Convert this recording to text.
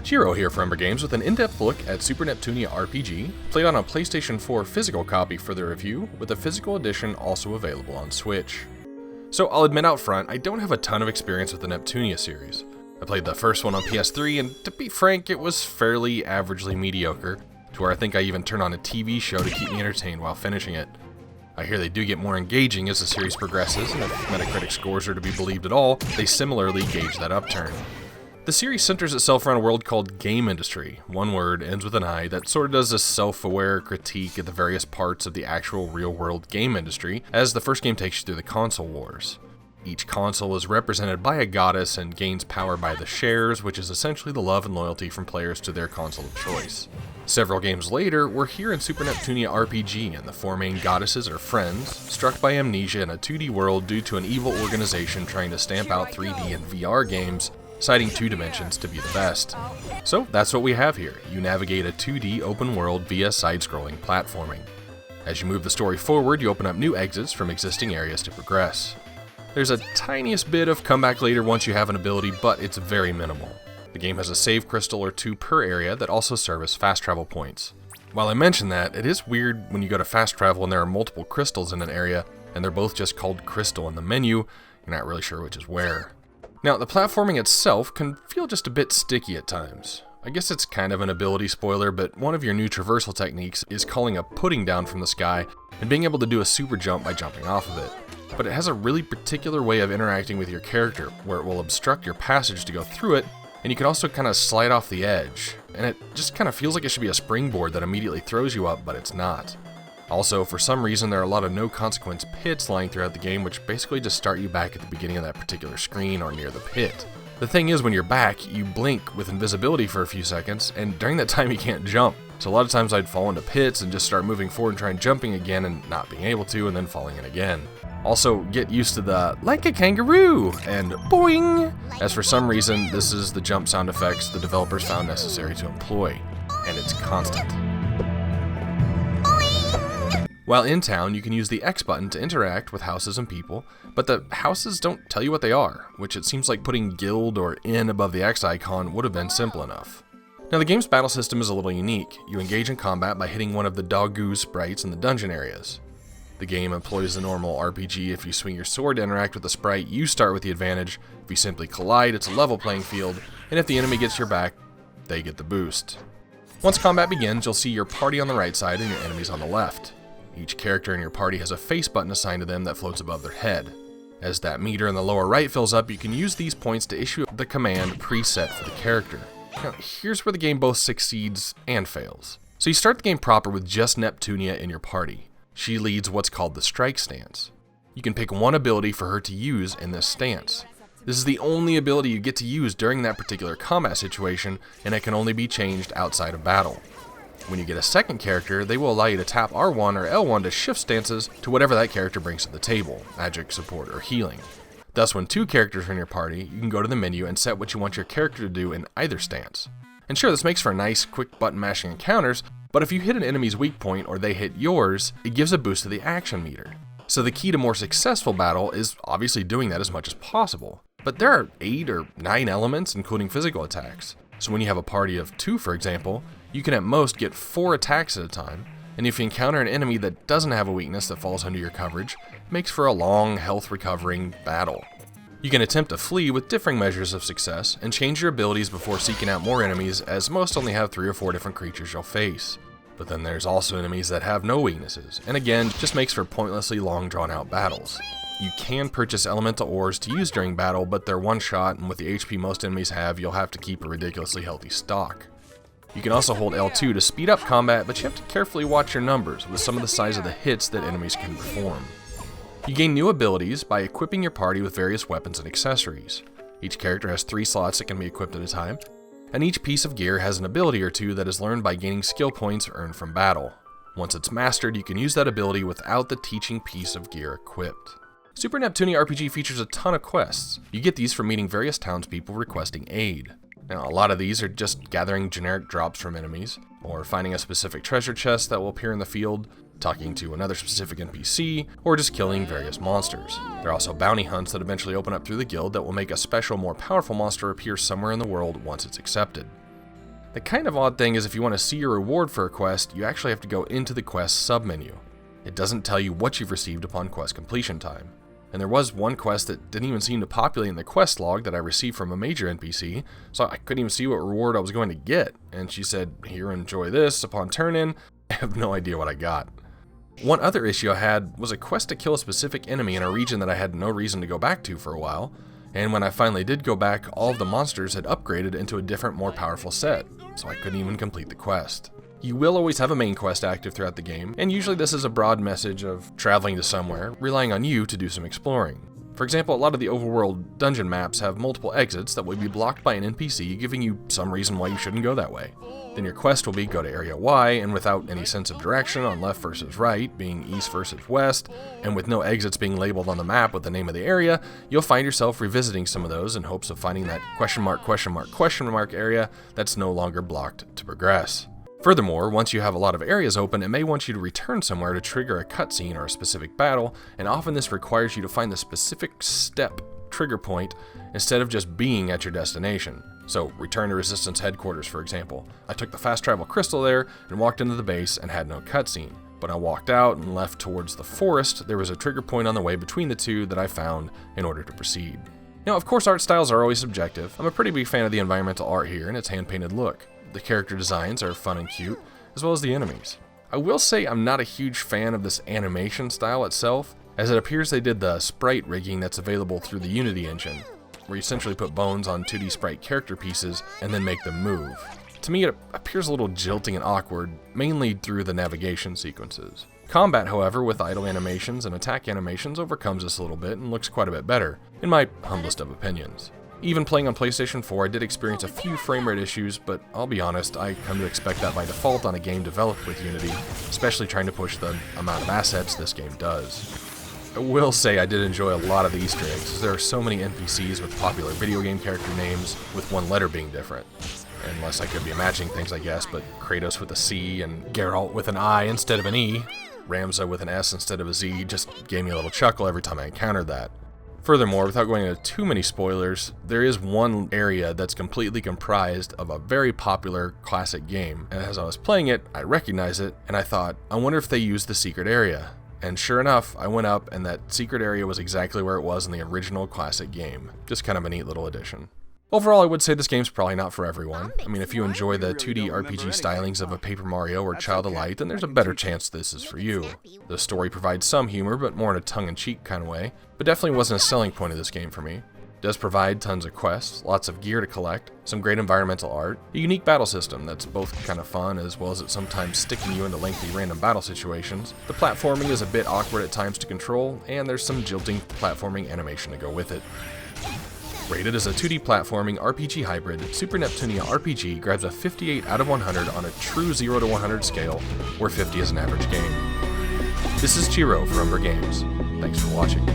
Chiro here for Umbra Games with an in-depth look at Super Neptunia RPG, played on a PlayStation 4 physical copy for the review, with a physical edition also available on Switch. So I'll admit out front, I don't have a ton of experience with the Neptunia series. I played the first one on PS3, and to be frank, it was fairly averagely mediocre, to where I think I even turned on a TV show to keep me entertained while finishing it. I hear they do get more engaging as the series progresses, and if Metacritic scores are to be believed at all, they similarly gauge that upturn. The series centers itself around a world called Gameindustri, one word, ends with an I, that sort of does a self-aware critique of the various parts of the actual real-world game industry, as the first game takes you through the console wars. Each console is represented by a goddess and gains power by the shares, which is essentially the love and loyalty from players to their console of choice. Several games later, we're here in Super Neptunia RPG, and the four main goddesses are friends, struck by amnesia in a 2D world due to an evil organization trying to stamp out 3D and VR games, citing two dimensions to be the best. So that's what we have here. You navigate a 2D open world via side-scrolling platforming. As you move the story forward, you open up new exits from existing areas to progress. There's a tiniest bit of comeback later once you have an ability, but it's very minimal. The game has a save crystal or two per area that also serve as fast travel points. While I mention that, it is weird when you go to fast travel and there are multiple crystals in an area, and they're both just called crystal in the menu, you're not really sure which is where. Now, the platforming itself can feel just a bit sticky at times. I guess it's kind of an ability spoiler, but one of your new traversal techniques is calling a pudding down from the sky and being able to do a super jump by jumping off of it. But it has a really particular way of interacting with your character, where it will obstruct your passage to go through it, and you can also kind of slide off the edge. And it just kind of feels like it should be a springboard that immediately throws you up, but it's not. Also, for some reason, there are a lot of no-consequence pits lying throughout the game, which basically just start you back at the beginning of that particular screen or near the pit. The thing is, when you're back, you blink with invisibility for a few seconds, and during that time you can't jump. So a lot of times I'd fall into pits and just start moving forward and trying jumping again and not being able to, and then falling in again. Also, get used to the like a kangaroo and boing, as for some reason this is the jump sound effects the developers found necessary to employ, and it's constant. While in town, you can use the X button to interact with houses and people, but the houses don't tell you what they are, which it seems like putting guild or inn above the X icon would have been simple enough. Now, the game's battle system is a little unique. You engage in combat by hitting one of the doggo sprites in the dungeon areas. The game employs the normal RPG. If you swing your sword to interact with the sprite, you start with the advantage. If you simply collide, it's a level playing field, and if the enemy gets your back, they get the boost. Once combat begins, you'll see your party on the right side and your enemies on the left. Each character in your party has a face button assigned to them that floats above their head. As that meter in the lower right fills up, you can use these points to issue the command preset for the character. Now, here's where the game both succeeds and fails. So you start the game proper with just Neptunia in your party. She leads what's called the strike stance. You can pick one ability for her to use in this stance. This is the only ability you get to use during that particular combat situation, and it can only be changed outside of battle. When you get a second character, they will allow you to tap R1 or L1 to shift stances to whatever that character brings to the table, magic, support, or healing. Thus, when two characters are in your party, you can go to the menu and set what you want your character to do in either stance. And sure, this makes for nice, quick button mashing encounters, but if you hit an enemy's weak point or they hit yours, it gives a boost to the action meter. So the key to more successful battle is obviously doing that as much as possible. But there are 8 or 9 elements, including physical attacks. So when you have a party of 2, for example, you can at most get 4 attacks at a time, and if you encounter an enemy that doesn't have a weakness that falls under your coverage, it makes for a long, health-recovering battle. You can attempt to flee with differing measures of success, and change your abilities before seeking out more enemies, as most only have 3 or 4 different creatures you'll face. But then there's also enemies that have no weaknesses, and again, just makes for pointlessly long drawn-out battles. You can purchase elemental ores to use during battle, but they're one shot, and with the HP most enemies have, you'll have to keep a ridiculously healthy stock. You can also hold L2 to speed up combat, but you have to carefully watch your numbers with some of the size of the hits that enemies can perform. You gain new abilities by equipping your party with various weapons and accessories. Each character has 3 slots that can be equipped at a time, and each piece of gear has an ability or two that is learned by gaining skill points earned from battle. Once it's mastered, you can use that ability without the teaching piece of gear equipped. Super Neptunia RPG features a ton of quests. You get these from meeting various townspeople requesting aid. Now, a lot of these are just gathering generic drops from enemies, or finding a specific treasure chest that will appear in the field, talking to another specific NPC, or just killing various monsters. There are also bounty hunts that eventually open up through the guild that will make a special, more powerful monster appear somewhere in the world once it's accepted. The kind of odd thing is if you want to see your reward for a quest, you actually have to go into the quest submenu. It doesn't tell you what you've received upon quest completion time. And there was one quest that didn't even seem to populate in the quest log that I received from a major NPC, so I couldn't even see what reward I was going to get. And she said, "Here, enjoy this," upon turn-in. I have no idea what I got. One other issue I had was a quest to kill a specific enemy in a region that I had no reason to go back to for a while, and when I finally did go back, all of the monsters had upgraded into a different, more powerful set, so I couldn't even complete the quest. You will always have a main quest active throughout the game, and usually this is a broad message of traveling to somewhere, relying on you to do some exploring. For example, a lot of the overworld dungeon maps have multiple exits that will be blocked by an NPC, giving you some reason why you shouldn't go that way. Then your quest will be go to area Y, and without any sense of direction on left versus right, being east versus west, and with no exits being labeled on the map with the name of the area, you'll find yourself revisiting some of those in hopes of finding that question mark area that's no longer blocked to progress. Furthermore, once you have a lot of areas open, it may want you to return somewhere to trigger a cutscene or a specific battle, and often this requires you to find the specific step trigger point instead of just being at your destination. So, return to Resistance headquarters, for example. I took the fast travel crystal there and walked into the base and had no cutscene. But I walked out and left towards the forest, there was a trigger point on the way between the two that I found in order to proceed. Now, of course, art styles are always subjective. I'm a pretty big fan of the environmental art here and its hand-painted look. The character designs are fun and cute, as well as the enemies. I will say I'm not a huge fan of this animation style itself, as it appears they did the sprite rigging that's available through the Unity engine, where you essentially put bones on 2D sprite character pieces and then make them move. To me, it appears a little jilting and awkward, mainly through the navigation sequences. Combat, however, with idle animations and attack animations overcomes this a little bit and looks quite a bit better, in my humblest of opinions. Even playing on PlayStation 4, I did experience a few frame rate issues, but I'll be honest, I come to expect that by default on a game developed with Unity, especially trying to push the amount of assets this game does. I will say I did enjoy a lot of the Easter eggs, as there are so many NPCs with popular video game character names, with one letter being different. Unless I could be imagining things, I guess, but Kratos with a C and Geralt with an I instead of an E, Ramza with an S instead of a Z, just gave me a little chuckle every time I encountered that. Furthermore, without going into too many spoilers, there is one area that's completely comprised of a very popular classic game, and as I was playing it, I recognized it, and I thought, I wonder if they used the secret area. And sure enough, I went up, and that secret area was exactly where it was in the original classic game. Just kind of a neat little addition. Overall, I would say this game's probably not for everyone. I mean, if you enjoy the 2D RPG stylings of a Paper Mario or Child of Light, then there's a better chance this is for you. The story provides some humor, but more in a tongue-in-cheek kind of way, but definitely wasn't a selling point of this game for me. It does provide tons of quests, lots of gear to collect, some great environmental art, a unique battle system that's both kind of fun as well as it sometimes sticking you into lengthy random battle situations. The platforming is a bit awkward at times to control, and there's some jilting platforming animation to go with it. Rated as a 2D platforming RPG hybrid, Super Neptunia RPG grabs a 58 out of 100 on a true 0 to 100 scale, where 50 is an average game. This is Chiro for Umbra Games. Thanks for watching.